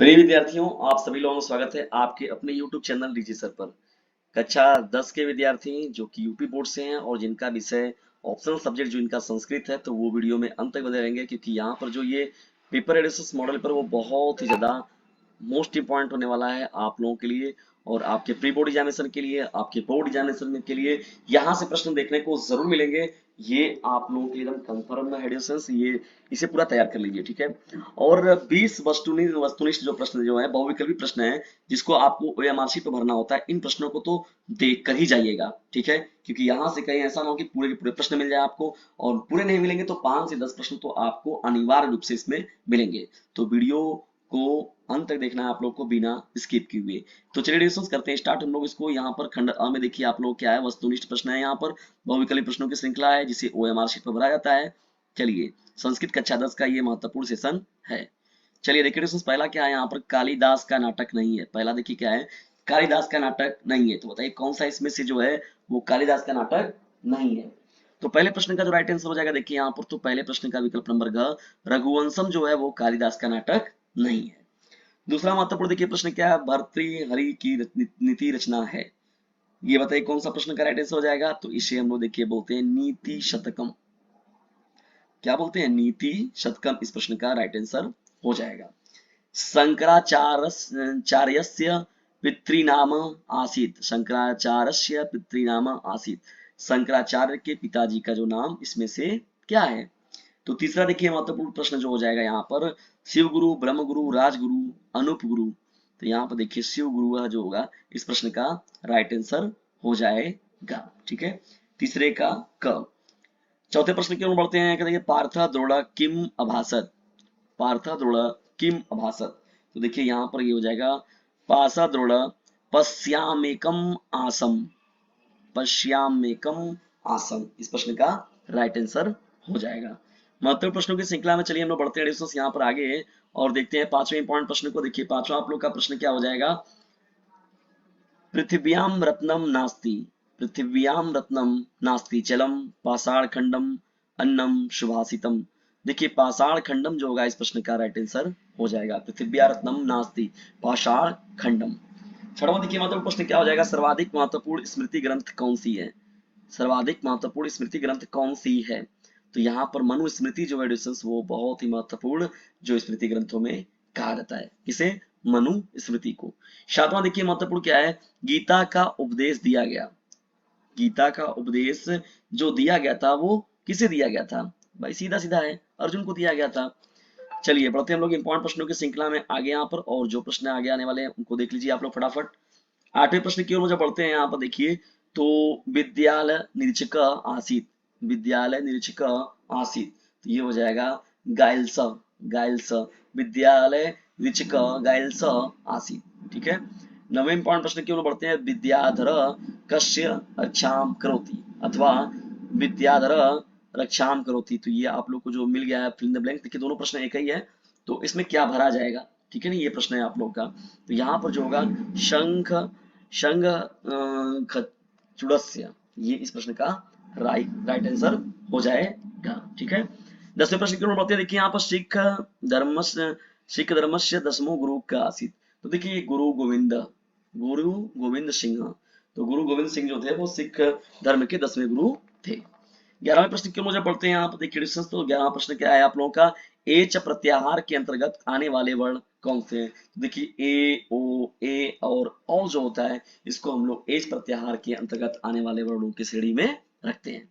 प्रिय विद्यार्थियों, आप सभी लोगों का स्वागत है आपके अपने YouTube चैनल डीजी सर पर। कक्षा 10 के विद्यार्थी जो कि यूपी बोर्ड से हैं और जिनका विषय ऑप्शनल सब्जेक्ट जो इनका संस्कृत है, तो वो वीडियो में अंत तक बने रहेंगे, क्योंकि यहाँ पर जो ये पेपर एनालिसिस मॉडल पर वो बहुत ही ज्यादा मोस्ट इंपॉर्टेंट होने वाला है आप लोगों के लिए और आपके प्री बोर्ड एग्जामिनेशन के लिए, आपके बोर्ड एग्जामिनेशन के लिए यहाँ से प्रश्न देखने को जरूर मिलेंगे। ये आप लोगों के लिए एकदम कंफर्म है हेडिंग्स, ये इसे पूरा तैयार कर लीजिए, ठीक है। और 20 वस्तुनिष्ठ जो प्रश्न जो है, बहुविकल्पी प्रश्न है, जिसको आपको ओएमआर शीट पर भरना होता है। इन प्रश्नों को तो देख कर ही जाइएगा, ठीक है, क्योंकि यहाँ से कहीं ऐसा ना हो कि पूरे के पूरे प्रश्न मिल जाए आपको, और पूरे नहीं मिलेंगे तो 5 से 10 प्रश्न तो आपको अनिवार्य रूप से इसमें मिलेंगे। तो वीडियो को अंत तक देखना है आप लोग को बिना स्किप किए हुए। तो चलिए डिस्कस करते हैं स्टार्ट हम लोग इसको। यहाँ पर खंड अ में देखिए आप लोग क्या है, वस्तुनिष्ठ प्रश्न है, यहाँ पर बहुविकल्पी प्रश्नों की श्रृंखला है जिसे ओएमआर शीट पर भरा जाता है। चलिए, संस्कृत कक्षा 10 का ये महत्वपूर्ण सेशन है। चलिए देखिए डिस्कस, पहला क्या है यहाँ पर, कालिदास का नाटक नहीं है। पहला देखिए क्या है, कालिदास का नाटक नहीं है, तो बताइए कौन सा इसमें से जो है वो कालिदास का नाटक नहीं है। तो पहले प्रश्न का जो राइट आंसर हो जाएगा, देखिए यहाँ पर, तो पहले प्रश्न का विकल्प नंबर घ, रघुवंशम जो है वो कालिदास का नाटक नहीं है। दूसरा महत्वपूर्ण देखिए प्रश्न क्या है, भर्तृहरि की नीति रचना है। ये बताइए कौन सा प्रश्न का राइट आंसर हो जाएगा, तो इसे हम लोग देखिए बोलते हैं नीति शतकम। क्या बोलते हैं, नीति शतकम इस प्रश्न का राइट आंसर हो जाएगा। शंकराचार्यस्य पितृनाम आसीत्, शंकराचार्यस्य पितृनाम आसीत्, शंकराचार्य के पिताजी का जो नाम इसमें से क्या है। तो तीसरा देखिए महत्वपूर्ण प्रश्न जो हो जाएगा यहाँ पर, शिव गुरु, ब्रह्म गुरु, राजगुरु, अनूप गुरु। तो यहाँ पर देखिए शिव गुरु जो होगा इस प्रश्न का राइट आंसर हो जाएगा, ठीक है, तीसरे का क। चौथे प्रश्न की ओर बढ़ते हैं, कहते हैं पार्थ द्रोण किम अभासत, पार्थ द्रोण किम अभासत। तो देखिए यहाँ पर ये हो जाएगा, पासा द्रोण पश्यामेकम आसम, पश्यामेकम आसम इस प्रश्न का राइट आंसर हो जाएगा। महत्वपूर्ण प्रश्नों की श्रृंखला में चलिए हम लोग बढ़ते हैं डिस्कस यहाँ पर आगे और देखते हैं पांचवें इंपॉर्टेंट प्रश्न को। देखिए पांचवा आप लोग का प्रश्न क्या हो जाएगा, पृथिव्याम रत्नम नास्ति, पृथिव्याम रत्नम नास्ति जलम पाषाण खंडम अन्नम सुभाषितम। देखिए पाषाण खंडम जो होगा इस प्रश्न का राइट आंसर हो जाएगा, पृथिव्या रत्नम नास्ति पाषाण खंडम। छठवां देखिए महत्वपूर्ण प्रश्न क्या हो जाएगा, सर्वाधिक महत्वपूर्ण स्मृति ग्रंथ कौन सी है, सर्वाधिक महत्वपूर्ण स्मृति ग्रंथ कौन सी है। तो यहाँ पर मनुस्मृति जो है वो बहुत ही महत्वपूर्ण जो स्मृति ग्रंथों में कहा जाता है, किसे, मनुस्मृति को। सातवां देखिए महत्वपूर्ण क्या है, गीता का उपदेश दिया गया, गीता का उपदेश जो दिया गया था वो किसे दिया गया था, भाई सीधा सीधा है, अर्जुन को दिया गया था। चलिए बढ़ते हैं हम लोग इंपॉर्टेंट प्रश्नों की श्रृंखला में आगे यहाँ पर, और जो प्रश्न आगे आने वाले हैं उनको देख लीजिए आप लोग फटाफट। आठवें प्रश्न की ओर मुझे बढ़ते हैं यहाँ पर देखिए, तो विद्यालय निरीक्षक आसित, विद्यालय निरीक्षक आसित, तो ये हो जाएगा गाइल्स, गाइल्स, विद्यालय निरीक्षक गाइल्स आसित, ठीक है। नवें इंपॉर्टेंट प्रश्न की ओर बढ़ते हैं, विद्याधर कस्य रक्षाम करोति, अथवा विद्याधर रक्षाम करोति। तो ये आप लोग को जो मिल गया है फिल इन द ब्लैंक, देखिए दोनों प्रश्न एक ही है, तो इसमें क्या भरा जाएगा, ठीक है ना, ये प्रश्न है आप लोग का। तो यहाँ पर जो होगा शंख शंख खच्चुड़स्य, ये इस प्रश्न का राइट आंसर हो जाएगा, ठीक है। 10वें प्रश्न की ओर बढ़ते हैं, देखिए यहाँ पर सिख धर्मस्य दसमो गुरु का आसित। तो देखिए गुरु गोविंद, गुरु गोविंद सिंह, तो गुरु गोविंद सिंह जो थे वो सिख धर्म के 10वें गुरु थे। 11वें प्रश्न की ओर मुझे पढ़ते हैं यहाँ पर देखिए डिस्टेंस, तो 11वां प्रश्न क्या है आप लोगों का, एच प्रत्याहार के अंतर्गत आने वाले वर्ण कौन से हैं। तो देखिए ए ओ ए और औ जो होता है इसको हम लोग एच प्रत्याहार के अंतर्गत आने वाले वर्णों की श्रेणी में रखते हैं।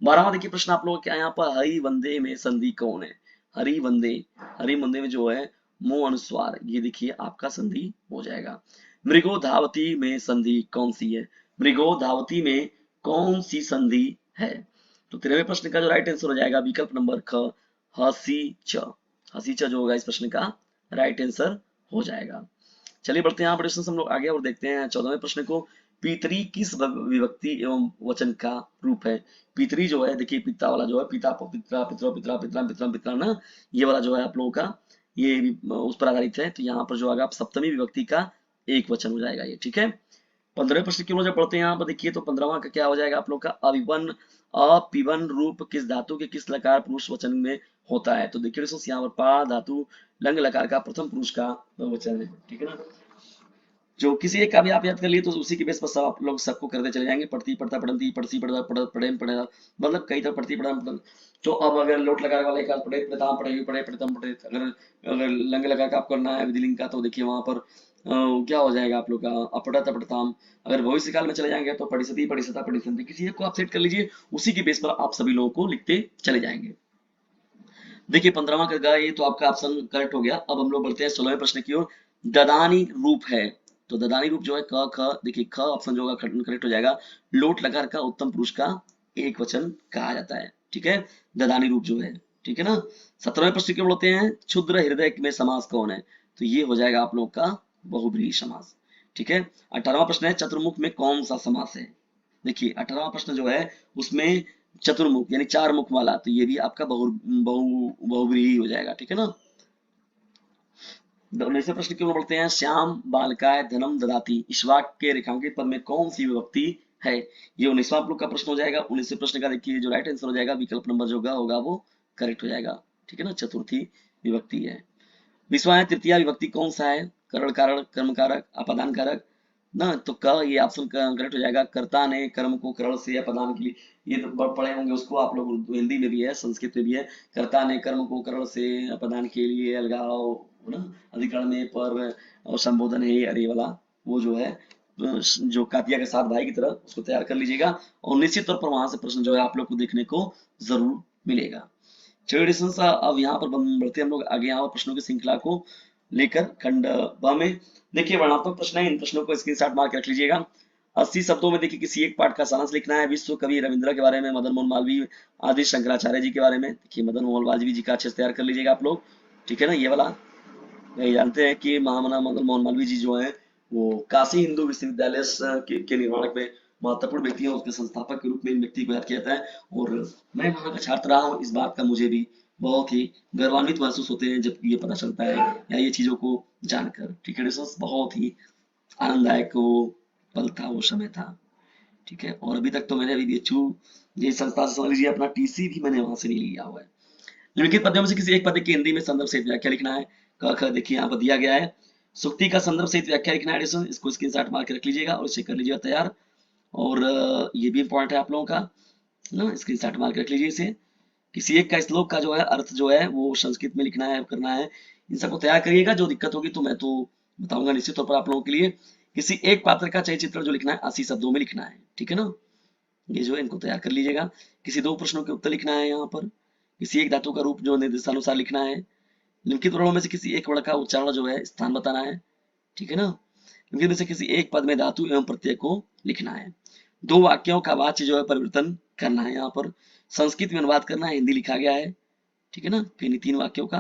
12वां देखिए प्रश्न आप लोग क्या है यहाँ पर, हरि वंदे में संधि कौन है, हरि वंदे, हरि वंदे में जो है मुंह अनुस्वार, ये देखिए आपका संधि हो जाएगा। मृगो धावती में संधि कौन सी है, मृगो धावती में कौन सी संधि है। तो 13वें प्रश्न का जो राइट आंसर हो जाएगा विकल्प नंबर ख, हसी च, हसी च जो होगा इस प्रश्न का राइट आंसर हो जाएगा। चलिए बढ़ते हैं यहाँ पर हम लोग आगे और देखते हैं 14वें प्रश्न को, पितरी किस विभक्ति एवं वचन का रूप है। पितरी जो है देखिए पिता वाला जो है, पिता पितरा पितरो पितरा पितरा पितरा पितरा ना, ये वाला जो है आप लोगों का ये भी उस पर आधारित है। तो यहाँ पर जो आएगा सप्तमी विभक्ति का एक वचन हो जाएगा ये, ठीक है। 15वें प्रश्न की ओर जब पढ़ते हैं यहाँ पर देखिए, तो 15वां का क्या हो जाएगा आप लोग का, अविवन अपिवन रूप किस धातु के किस लकार पुरुष वचन में होता है। तो देखिए दोस्तों यहाँ पर पा धातु लंग लकार का प्रथम पुरुष का बहुवचन है, ठीक है ना। जो किसी एक का भी आप याद कर लिए तो उसी के बेस पर सब आप लोग सबको करते चले जाएंगे। पढ़ती पढ़ता पढ़ती पढ़ती पढ़ता पढ़ पढ़े पढ़ेगा, मतलब कई तरह पढ़ती पढ़ा मतलब। तो अब अगर लोट लगा वाला एक आध पढ़े पढ़ताम पढ़े पढ़े पढ़ताम पढ़े, अगर अगर लंग लगा का आप करना है विधिलिंग का, तो देखिए वहां पर क्या हो जाएगा आप लोग का अपढ़त अपढ़ताम। अगर भविष्य काल में चले जाएंगे तो पढ़िसति पढ़िसता पढ़िसंति, किसी एक को आप सेट कर लीजिए, उसी के बेस पर आप सभी लोगों को लिखते चले जाएंगे। देखिए 15वां कर गया, ये तो आपका ऑप्शन करेक्ट हो गया। अब हम लोग बढ़ते हैं 16वें प्रश्न की ओर। ददानी रूप है, तो ददानी रूप जो है क ख, देखिए ख ऑप्शन जो होगा करेक्ट हो जाएगा। लोट लकार का उत्तम पुरुष का एक वचन कहा जाता है, ठीक है, ददानी रूप जो है, ठीक है ना। 17वें प्रश्न की ओर बढ़ते हैं। क्षुद्र हृदय में समास कौन है, तो ये हो जाएगा आप लोग का बहुब्रीहि समास, ठीक है। 18वां प्रश्न है चतुर्मुख में कौन सा समास है। देखिए 18वां प्रश्न जो है उसमें चतुर्मुख यानी चार मुख वाला, तो ये भी आपका बहुब्रीहि हो जाएगा, ठीक है ना। 19वें प्रश्न की ओर बढ़ते हैं। श्याम बालकाय धनम ददाति, इस वाक्य के रेखांकित पद में कौन सी विभक्ति है। ये 19वां आप लोग का प्रश्न हो जाएगा। 19वें प्रश्न का देखिए जो राइट आंसर हो जाएगा विकल्प नंबर जो होगा वो करेक्ट हो जाएगा, ठीक है ना, चतुर्थी विभक्ति है। 20वां है तृतीया विभक्ति कौन सा है। करण कारक कर्म कारक अपादान कारक ना, तो क ये ऑप्शन करेक्ट हो जाएगा। कर्ता ने कर्म को करण से अपादान के लिए, ये तो पढ़े होंगे उसको आप लोग, हिंदी में भी है संस्कृत में भी है। कर्ता ने कर्म को करण से अपादान के लिए अलगाव ना अधिकरण में पर और संबोधन है अरे वाला, वो जो है जो कातिया के साथ भाई की तरह उसको तैयार कर लीजिएगा, और निश्चित तौर पर वहां से प्रश्न जो है आप लोग को देखने को जरूर मिलेगा। चलिए अब यहाँ पर बढ़ते हम लोग आगे, यहाँ पर प्रश्नों की श्रृंखला को लेकर खंड ब में। देखिए वर्णनात्मक प्रश्न है, इन प्रश्नों को स्क्रीनशॉट मार के रख लीजिएगा। 80 शब्दों में देखिए किसी एक पाठ का सारांश लिखना है। विश्व कवि रविंद्र के बारे में, मदन मोहन मालवीय आदि शंकराचार्य जी के बारे में। देखिए मदन मोहन मालवीय जी का अच्छे से तैयार कर लीजिएगा आप लोग, ठीक है ना। ये वाला नहीं जानते हैं कि महामना मदन मोहन मालवीय जी जो है वो काशी हिंदू विश्वविद्यालय के निर्माण में महत्वपूर्ण व्यक्ति है, उसके संस्थापक के रूप में इन व्यक्ति को याद किया जाता है। और मैं वहां का छात्र रहा हूँ, इस बात का मुझे भी बहुत ही गौरवान्वित महसूस होते हैं जब ये पता चलता है या ये चीजों को जानकर, ठीक है दोस्तों। बहुत ही आनंददायक वो पल था, वो समय था, ठीक है। और अभी तक तो मैंने अभी बीएचयू ये संस्था से समझ लीजिए अपना टीसी भी मैंने वहां से नहीं लिया हुआ है। निम्नलिखित पद्यों में से किसी एक पद्य की हिंदी में संदर्भ सहित व्याख्या लिखना है। क ख देखिए यहाँ पर दिया गया है। सुक्ति का संदर्भ सहित व्याख्या लिखना है एडिशन, इसको स्क्रीनशॉट मार के रख लीजिएगा और इसे कर लीजिएगा तैयार। और ये भी इंपॉर्टेंट है आप लोगों का ना, स्क्रीनशॉट मार के रख लीजिए इसे। किसी एक का श्लोक का जो है अर्थ जो है वो संस्कृत में लिखना है, करना है। इन सबको तैयार करिएगा, जो दिक्कत होगी तो मैं तो बताऊंगा निश्चित तौर पर आप लोगों के लिए। किसी एक पात्र का चयचित्र जो लिखना है 80 शब्दों में लिखना है, ठीक है ना। ये जो है इनको तैयार कर लीजिएगा। किसी दो प्रश्नों के उत्तर लिखना है यहाँ पर। किसी एक धातु का रूप जो निर्देशानुसार लिखना है। निम्नलिखित वर्णों में से किसी एक वर्ण का उच्चारण जो है स्थान बताना है, ठीक है ना। निम्नलिखित में से किसी एक पद में धातु एवं प्रत्यय को लिखना है। दो वाक्यों का वाच्य जो है परिवर्तन करना है, यहाँ पर संस्कृत में अनुवाद करना है, हिंदी लिखा गया है, ठीक है ना। फिर 3 वाक्यों का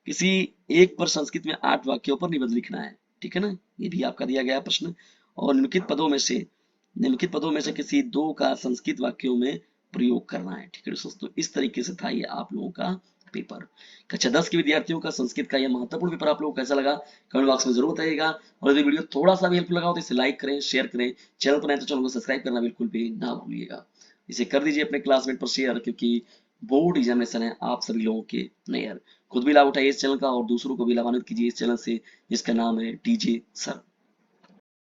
किसी एक पर संस्कृत में 8 वाक्यों पर निबंध लिखना है, ठीक है ना। ये भी आपका दिया गया प्रश्न। और निम्नलिखित पदों में से किसी दो का संस्कृत वाक्यों में प्रयोग करना है, ठीक है दोस्तों। इस तरीके से था ये आप लोगों का पेपर। कक्षा 10 के विद्यार्थियों का संस्कृत का यह महत्वपूर्ण पेपर आप लोगों को कैसा लगा कमेंट बॉक्स में जरूर बताइएगा। और यदि वीडियो थोड़ा सा भी हेल्पफुल लगा हो तो इसे लाइक करें, शेयर करें, चैनल पर नए तो चैनल को सब्सक्राइब करना बिल्कुल भी ना भूलिएगा। इसे कर दीजिए अपने क्लासमेट पर शेयर, क्योंकि बोर्ड एग्जामिनेशन है आप सभी लोगों के नए। खुद भी लाभ उठाइए इस चैनल का और दूसरों को भी लाभान्वित कीजिए इस चैनल से, जिसका नाम है डीजे सर।